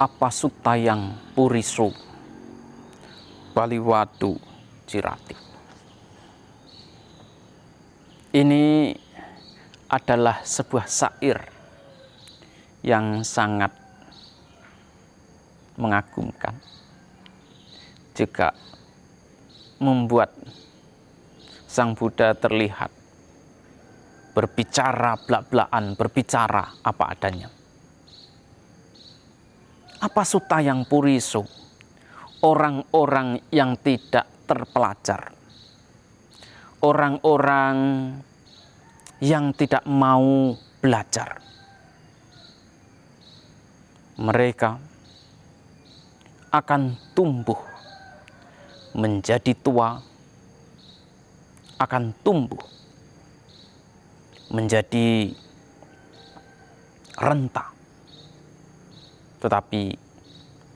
Apasutayang Purisu Baliwadu Cirati. Ini adalah sebuah syair yang sangat mengagumkan, juga membuat Sang Buddha terlihat berbicara blak-blakan, berbicara apa adanya. Apasutayang Purisu, orang-orang yang tidak terpelajar, orang-orang yang tidak mau belajar. Mereka akan tumbuh menjadi tua, akan tumbuh menjadi renta, tetapi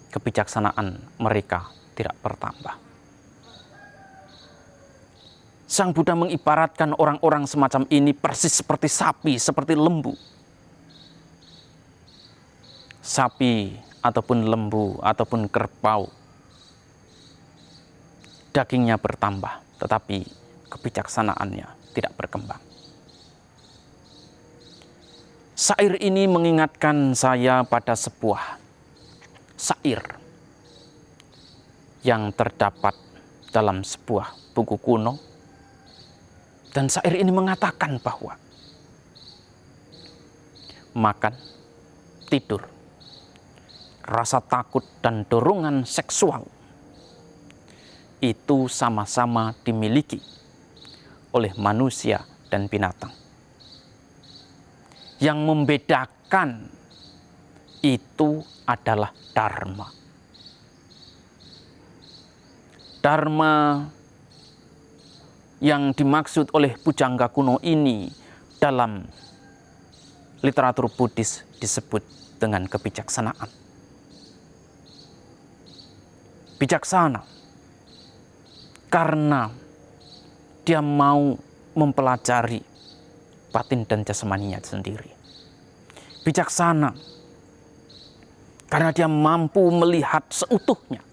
kebijaksanaan mereka tidak bertambah. Sang Buddha mengibaratkan orang-orang semacam ini persis seperti sapi, seperti lembu. Sapi ataupun lembu ataupun kerbau, dagingnya bertambah, tetapi kebijaksanaannya tidak berkembang. Syair ini mengingatkan saya pada sebuah syair yang terdapat dalam sebuah buku kuno. Dan syair ini mengatakan bahwa makan, tidur, rasa takut dan dorongan seksual itu sama-sama dimiliki oleh manusia dan binatang. Yang membedakan itu adalah dharma. Dharma yang dimaksud oleh pujangga kuno ini dalam literatur Buddhis disebut dengan kebijaksanaan. Bijaksana karena dia mau mempelajari batin dan jasmaninya sendiri. Bijaksana karena dia mampu melihat seutuhnya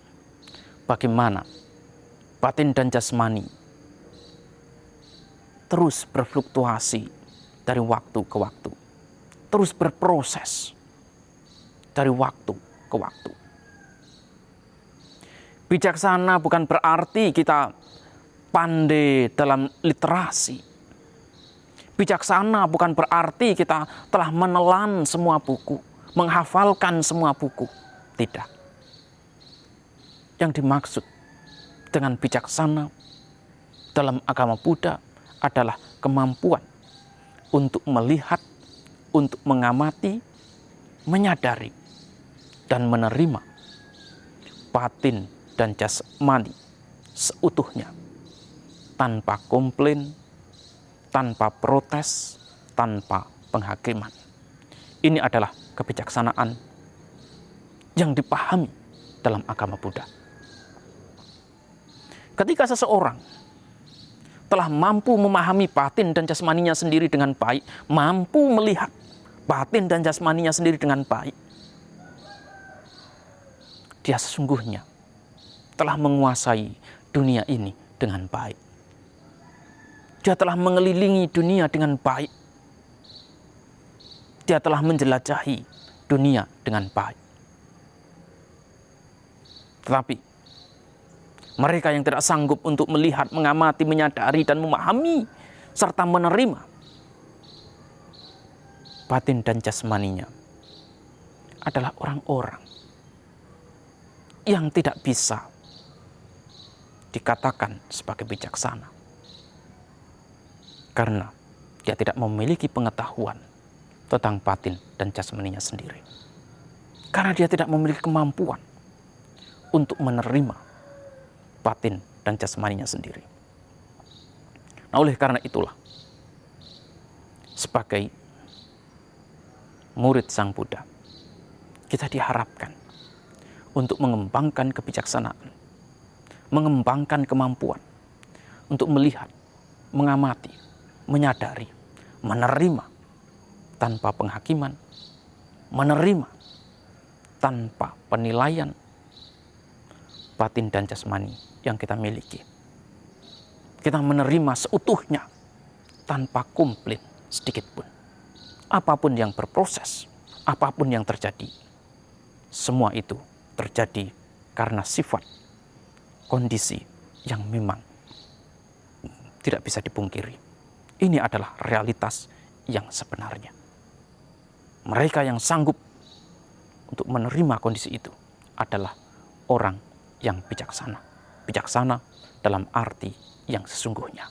bagaimana batin dan jasmani terus berfluktuasi dari waktu ke waktu, terus berproses dari waktu ke waktu. Bijaksana bukan berarti kita pandai dalam literasi. Bijaksana bukan berarti kita telah menelan semua buku, menghafalkan semua buku. Tidak. Yang dimaksud dengan bijaksana dalam agama Buddha adalah kemampuan untuk melihat, untuk mengamati, menyadari, dan menerima batin dan jasmani seutuhnya, tanpa komplain, tanpa protes, tanpa penghakiman. Ini adalah kebijaksanaan yang dipahami dalam agama Buddha. Ketika seseorang telah mampu memahami batin dan jasmaninya sendiri dengan baik, mampu melihat batin dan jasmaninya sendiri dengan baik, dia sesungguhnya telah menguasai dunia ini dengan baik. Dia telah mengelilingi dunia dengan baik. Dia telah menjelajahi dunia dengan baik. Tetapi mereka yang tidak sanggup untuk melihat, mengamati, menyadari, dan memahami, serta menerima batin dan jasmaninya adalah orang-orang yang tidak bisa dikatakan sebagai bijaksana. Karena dia tidak memiliki pengetahuan tentang batin dan jasmaninya sendiri. Karena dia tidak memiliki kemampuan untuk menerima batin dan jasmaninya sendiri. Nah, oleh karena itulah, sebagai murid Sang Buddha, kita diharapkan untuk mengembangkan kebijaksanaan, mengembangkan kemampuan untuk melihat, mengamati, menyadari, menerima tanpa penghakiman, menerima tanpa penilaian batin dan jasmani yang kita miliki. Kita menerima seutuhnya tanpa komplain sedikit pun. Apapun yang berproses, apapun yang terjadi, semua itu terjadi karena sifat, kondisi yang memang tidak bisa dipungkiri. Ini adalah realitas yang sebenarnya. Mereka yang sanggup untuk menerima kondisi itu adalah orang yang bijaksana. Bijaksana dalam arti yang sesungguhnya.